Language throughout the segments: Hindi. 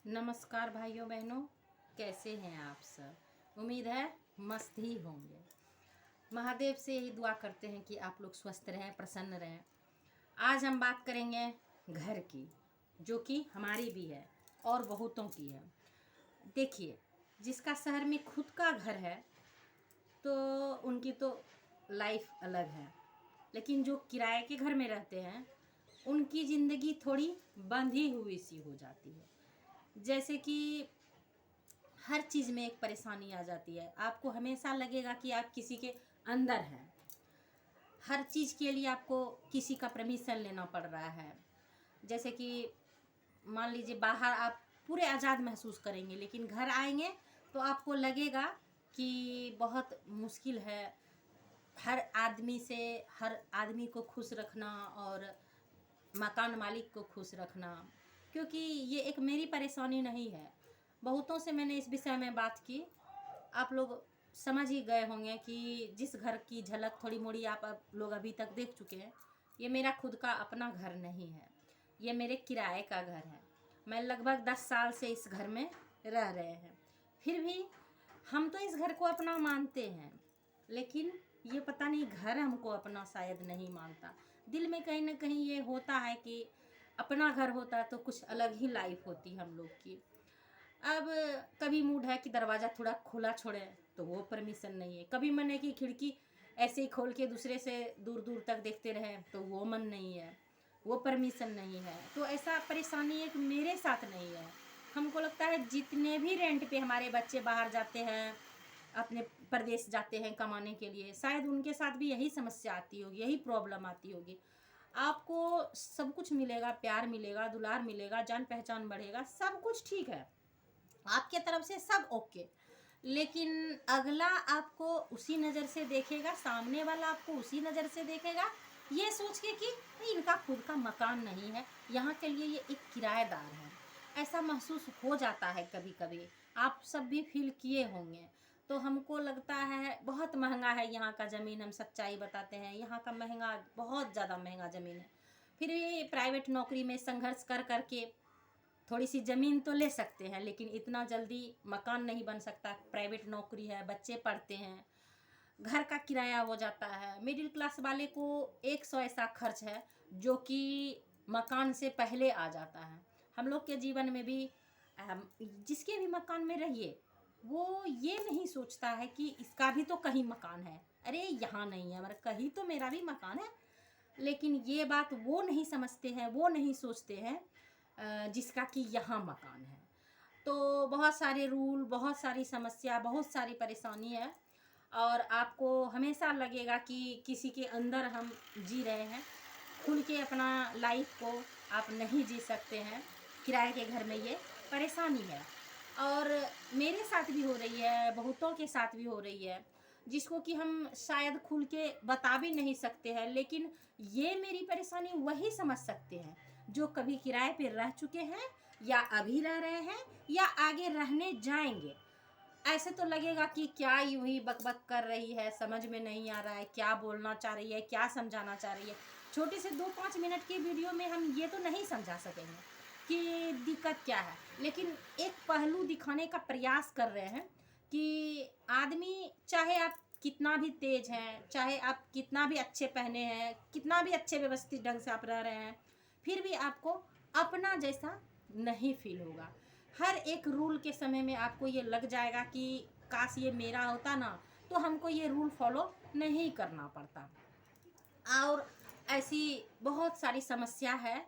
नमस्कार भाइयों बहनों, कैसे हैं आप सब। उम्मीद है मस्त ही होंगे। महादेव से यही दुआ करते हैं कि आप लोग स्वस्थ रहें, प्रसन्न रहें। आज हम बात करेंगे घर की, जो कि हमारी भी है और बहुतों की है। देखिए, जिसका शहर में खुद का घर है तो उनकी तो लाइफ अलग है, लेकिन जो किराए के घर में रहते हैं उनकी ज़िंदगी थोड़ी बंधी हुई सी हो जाती है। जैसे कि हर चीज़ में एक परेशानी आ जाती है। आपको हमेशा लगेगा कि आप किसी के अंदर हैं। हर चीज़ के लिए आपको किसी का परमिशन लेना पड़ रहा है। जैसे कि मान लीजिए बाहर आप पूरे आज़ाद महसूस करेंगे, लेकिन घर आएंगे तो आपको लगेगा कि बहुत मुश्किल है हर आदमी को खुश रखना और मकान मालिक को खुश रखना। क्योंकि ये एक मेरी परेशानी नहीं है, बहुतों से मैंने इस विषय में बात की। आप लोग समझ ही गए होंगे कि जिस घर की झलक थोड़ी मोड़ी आप लोग अभी तक देख चुके हैं, ये मेरा खुद का अपना घर नहीं है, ये मेरे किराए का घर है। मैं लगभग 10 साल से इस घर में रह रहे हैं। फिर भी हम तो इस घर को अपना मानते हैं, लेकिन ये पता नहीं घर हमको अपना शायद नहीं मानता। दिल में कहीं ना कहीं ये होता है कि अपना घर होता तो कुछ अलग ही लाइफ होती हम लोग की। अब कभी मूड है कि दरवाज़ा थोड़ा खुला छोड़े तो वो परमिशन नहीं है। कभी मन है कि खिड़की ऐसे ही खोल के दूसरे से दूर दूर तक देखते रहें तो वो मन नहीं है, वो परमिशन नहीं है। तो ऐसा परेशानी एक मेरे साथ नहीं है। हमको लगता है जितने भी रेंट पे हमारे बच्चे बाहर जाते हैं, अपने प्रदेश जाते हैं कमाने के लिए, शायद उनके साथ भी यही समस्या आती होगी, यही प्रॉब्लम आती होगी। आपको सब कुछ मिलेगा, प्यार मिलेगा, दुलार मिलेगा, जान पहचान बढ़ेगा, सब कुछ ठीक है, आपके तरफ से सब ओके, लेकिन अगला आपको उसी नज़र से देखेगा, सामने वाला आपको उसी नज़र से देखेगा, ये सोच के कि इनका खुद का मकान नहीं है, यहाँ के लिए ये एक किराएदार है। ऐसा महसूस हो जाता है कभी कभी, आप सब भी फील किए होंगे। तो हमको लगता है बहुत महंगा है यहाँ का ज़मीन। हम सच्चाई बताते हैं, यहाँ का महंगा, बहुत ज़्यादा महंगा ज़मीन है। फिर भी प्राइवेट नौकरी में संघर्ष कर करके थोड़ी सी ज़मीन तो ले सकते हैं, लेकिन इतना जल्दी मकान नहीं बन सकता। प्राइवेट नौकरी है, बच्चे पढ़ते हैं, घर का किराया हो जाता है। मिडिल क्लास वाले को 100 ऐसा खर्च है जो कि मकान से पहले आ जाता है। हम लोग के जीवन में भी जिसके भी मकान में रहिए, वो ये नहीं सोचता है कि इसका भी तो कहीं मकान है, अरे यहाँ नहीं है, मगर कहीं तो मेरा भी मकान है। लेकिन ये बात वो नहीं समझते हैं, वो नहीं सोचते हैं जिसका कि यहाँ मकान है। तो बहुत सारे रूल, बहुत सारी समस्या, बहुत सारी परेशानी है, और आपको हमेशा लगेगा कि किसी के अंदर हम जी रहे हैं। खुल के अपना लाइफ को आप नहीं जी सकते हैं, किराए के घर में ये परेशानी है। और मेरे साथ भी हो रही है, बहुतों के साथ भी हो रही है, जिसको कि हम शायद खुल के बता भी नहीं सकते हैं। लेकिन ये मेरी परेशानी वही समझ सकते हैं जो कभी किराए पे रह चुके हैं, या अभी रह रहे हैं, या आगे रहने जाएंगे। ऐसे तो लगेगा कि क्या यूं ही बकबक कर रही है, समझ में नहीं आ रहा है क्या बोलना चाह रही है, क्या समझाना चाह रही है। छोटे से 2-5 मिनट के वीडियो में हम ये तो नहीं समझा सकेंगे कि दिक्कत क्या है, लेकिन एक पहलू दिखाने का प्रयास कर रहे हैं कि आदमी, चाहे आप कितना भी तेज हैं, चाहे आप कितना भी अच्छे पहने हैं, कितना भी अच्छे व्यवस्थित ढंग से आप रह रहे हैं, फिर भी आपको अपना जैसा नहीं फील होगा। हर एक रूल के समय में आपको ये लग जाएगा कि काश ये मेरा होता ना, तो हमको ये रूल फॉलो नहीं करना पड़ता। और ऐसी बहुत सारी समस्या है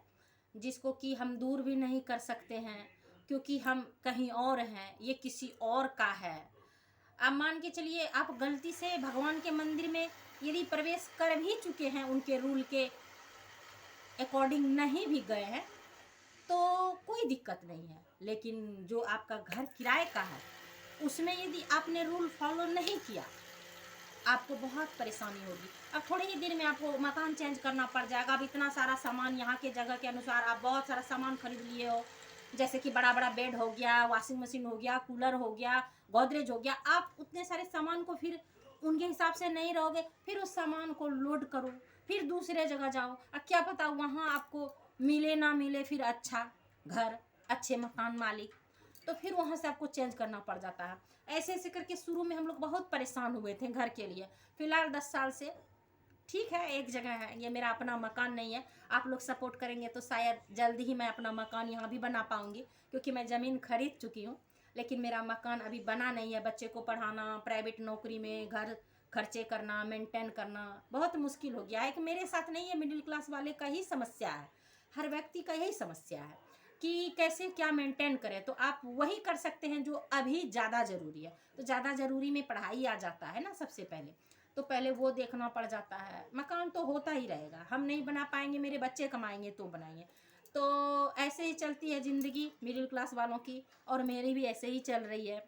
जिसको कि हम दूर भी नहीं कर सकते हैं, क्योंकि हम कहीं और हैं, ये किसी और का है। आप मान के चलिए, आप गलती से भगवान के मंदिर में यदि प्रवेश कर भी चुके हैं, उनके रूल के अकॉर्डिंग नहीं भी गए हैं, तो कोई दिक्कत नहीं है। लेकिन जो आपका घर किराए का है, उसमें यदि आपने रूल फॉलो नहीं किया, आपको बहुत परेशानी होगी। अब थोड़ी ही देर में आपको मकान चेंज करना पड़ जाएगा। अब इतना सारा सामान, यहाँ के जगह के अनुसार आप बहुत सारा सामान खरीद लिए हो, जैसे कि बड़ा बड़ा बेड हो गया, वॉशिंग मशीन हो गया, कूलर हो गया, गोदरेज हो गया। आप उतने सारे सामान को फिर उनके हिसाब से नहीं रहोगे, फिर उस सामान को लोड करो, फिर दूसरे जगह जाओ, और क्या पता वहाँ आपको मिले ना मिले फिर अच्छा घर, अच्छे मकान मालिक। तो फिर वहाँ से आपको चेंज करना पड़ जाता है। ऐसे ऐसे करके शुरू में हम लोग बहुत परेशान हुए थे घर के लिए। फिलहाल 10 साल से ठीक है, एक जगह है, ये मेरा अपना मकान नहीं है। आप लोग सपोर्ट करेंगे तो शायद जल्द ही मैं अपना मकान यहाँ भी बना पाऊँगी, क्योंकि मैं ज़मीन खरीद चुकी हूँ, लेकिन मेरा मकान अभी बना नहीं है। बच्चे को पढ़ाना, प्राइवेट नौकरी में घर खर्चे करना, मेंटेन करना बहुत मुश्किल हो गया है। कि मेरे साथ नहीं है, मिडिल क्लास वाले का ही समस्या है, हर व्यक्ति का यही समस्या है कि कैसे क्या मेंटेन करें। तो आप वही कर सकते हैं जो अभी ज़्यादा ज़रूरी है। तो ज़्यादा ज़रूरी में पढ़ाई आ जाता है ना सबसे पहले, तो पहले वो देखना पड़ जाता है। मकान तो होता ही रहेगा, हम नहीं बना पाएंगे, मेरे बच्चे कमाएंगे तो बनाएंगे। तो ऐसे ही चलती है ज़िंदगी मिडिल क्लास वालों की, और मेरी भी ऐसे ही चल रही है।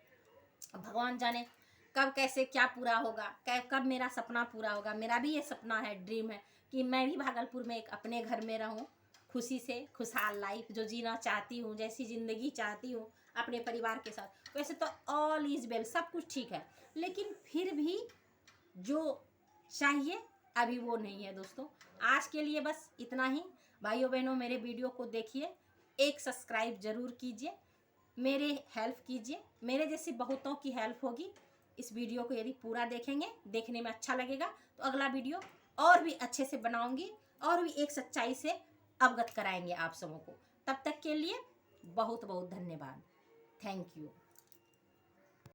भगवान जाने कब कैसे क्या पूरा होगा, कब मेरा सपना पूरा होगा। मेरा भी ये सपना है, ड्रीम है कि मैं भी भागलपुर में एक अपने घर में रहूं, खुशी से खुशहाल लाइफ जो जीना चाहती हूँ, जैसी ज़िंदगी चाहती हूँ अपने परिवार के साथ। वैसे तो ऑल इज़ वेल, सब कुछ ठीक है, लेकिन फिर भी जो चाहिए अभी वो नहीं है दोस्तों। आज के लिए बस इतना ही। भाइयों बहनों, मेरे वीडियो को देखिए, एक सब्सक्राइब ज़रूर कीजिए, मेरे हेल्प कीजिए, मेरे जैसी बहुतों की हेल्प होगी। इस वीडियो को यदि पूरा देखेंगे, देखने में अच्छा लगेगा, तो अगला वीडियो और भी अच्छे से बनाऊंगी, और भी एक सच्चाई से अवगत कराएंगे आप सबों को। तब तक के लिए बहुत बहुत धन्यवाद। Thank you.